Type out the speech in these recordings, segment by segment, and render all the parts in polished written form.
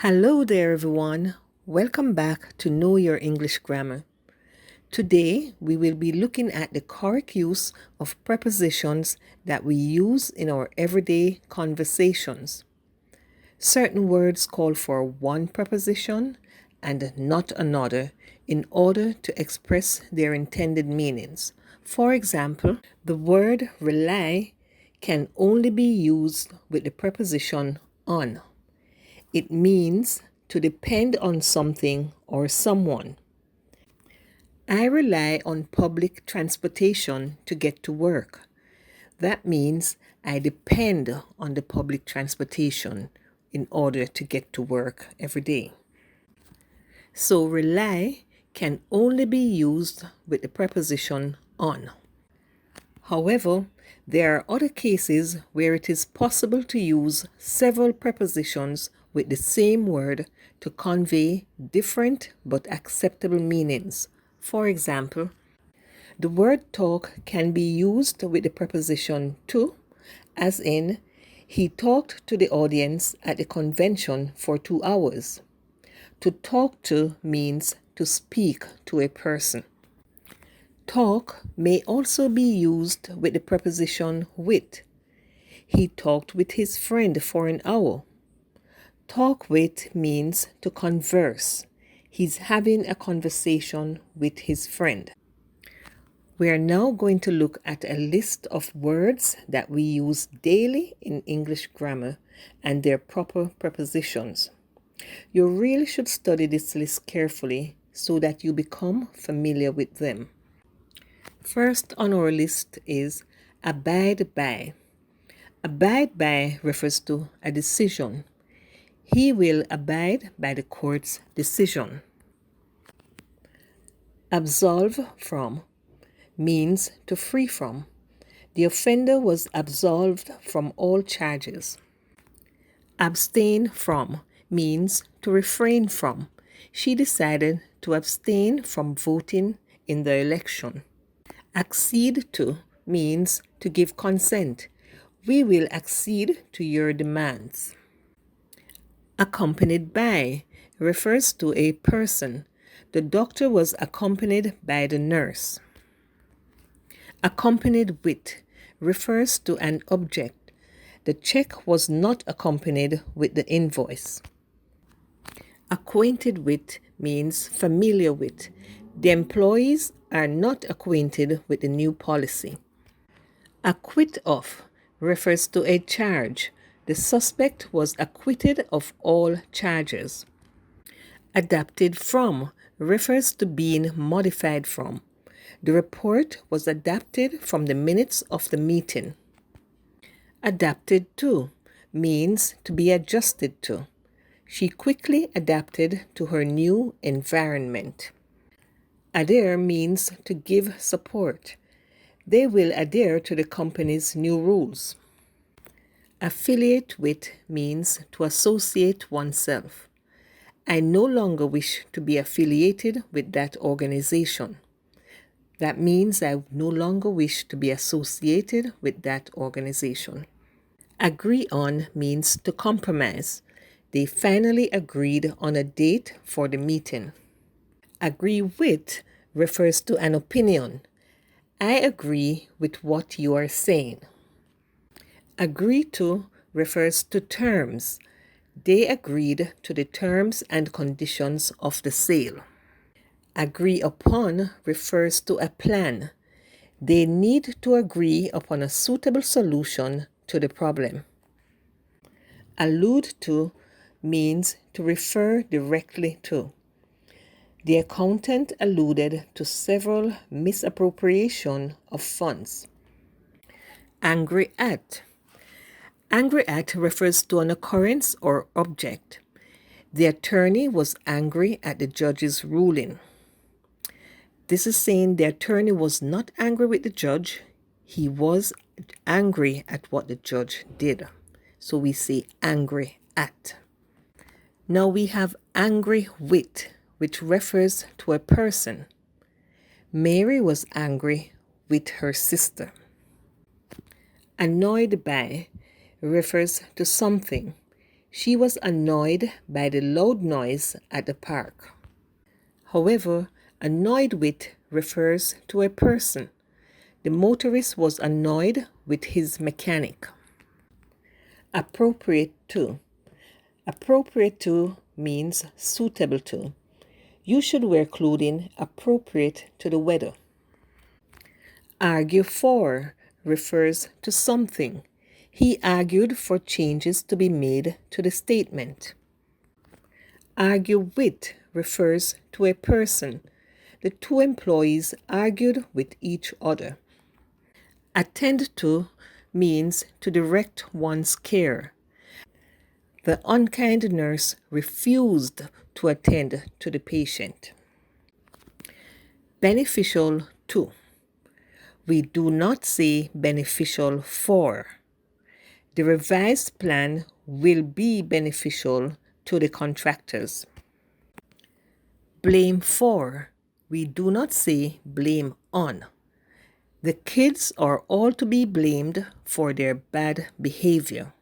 Hello there, everyone. Welcome back to Know Your English Grammar. Today, we will be looking at the correct use of prepositions that we use in our everyday conversations. Certain words call for one preposition and not another in order to express their intended meanings. For example, the word rely can only be used with the preposition on. It means to depend on something or someone. I rely on public transportation to get to work. That means I depend on the public transportation in order to get to work every day. So rely can only be used with the preposition on. However, there are other cases where it is possible to use several prepositions with the same word to convey different but acceptable meanings. For example, the word talk can be used with the preposition to, as in, he talked to the audience at the convention for 2 hours. To talk to means to speak to a person. Talk may also be used with the preposition with. He talked with his friend for an hour. Talk with means to converse. He's having a conversation with his friend. We are now going to look at a list of words that we use daily in English grammar and their proper prepositions. You really should study this list carefully so that you become familiar with them. First on our list is abide by. Abide by refers to a decision. He will abide by the court's decision. Absolve from means to free from. The offender was absolved from all charges. Abstain from means to refrain from. She decided to abstain from voting in the election. Accede to means to give consent. We will accede to your demands. Accompanied by refers to a person. The doctor was accompanied by the nurse. Accompanied with refers to an object. The check was not accompanied with the invoice. Acquainted with means familiar with. The employees are not acquainted with the new policy. Acquit of refers to a charge. The suspect was acquitted of all charges. Adapted from refers to being modified from. The report was adapted from the minutes of the meeting. Adapted to means to be adjusted to. She quickly adapted to her new environment. Adhere means to give support. They will adhere to the company's new rules. Affiliate with means to associate oneself. I no longer wish to be affiliated with that organization. That means I no longer wish to be associated with that organization. Agree on means to compromise. They finally agreed on a date for the meeting. Agree with refers to an opinion. I agree with what you are saying. Agree to refers to terms. They agreed to the terms and conditions of the sale. Agree upon refers to a plan. They need to agree upon a suitable solution to the problem. Allude to means to refer directly to. The accountant alluded to several misappropriation of funds. Angry at. Angry at refers to an occurrence or object. The attorney was angry at the judge's ruling. This is saying the attorney was not angry with the judge. He was angry at what the judge did. So we say angry at. Now we have angry with, which refers to a person. Mary was angry with her sister. Annoyed by refers to something. She was annoyed by the loud noise at the park. However, annoyed with refers to a person. The motorist was annoyed with his mechanic. Appropriate to. Appropriate to means suitable to. You should wear clothing appropriate to the weather. Argue for refers to something. He argued for changes to be made to the statement. Argue with refers to a person. The two employees argued with each other. Attend to means to direct one's care. The unkind nurse refused to attend to the patient. Beneficial to. We do not say beneficial for. The revised plan will be beneficial to the contractors. Blame for. We do not say blame on. The kids are all to be blamed for their bad behavior.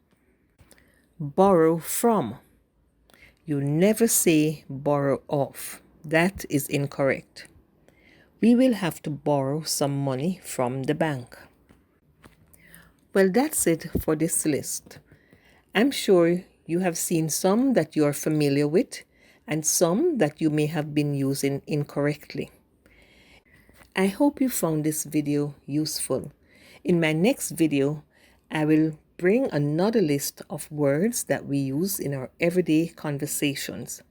Borrow from. You never say borrow off. That is incorrect. We will have to borrow some money from the bank. Well, that's it for this list. I'm sure you have seen some that you are familiar with and some that you may have been using incorrectly. I hope you found this video useful. In my next video, I will bring another list of words that we use in our everyday conversations.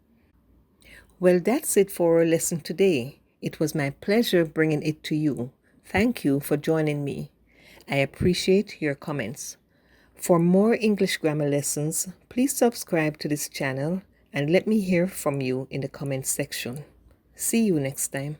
Well, that's it for our lesson today. It was my pleasure bringing it to you. Thank you for joining me. I appreciate your comments. For more English grammar lessons, please subscribe to this channel and let me hear from you in the comments section. See you next time.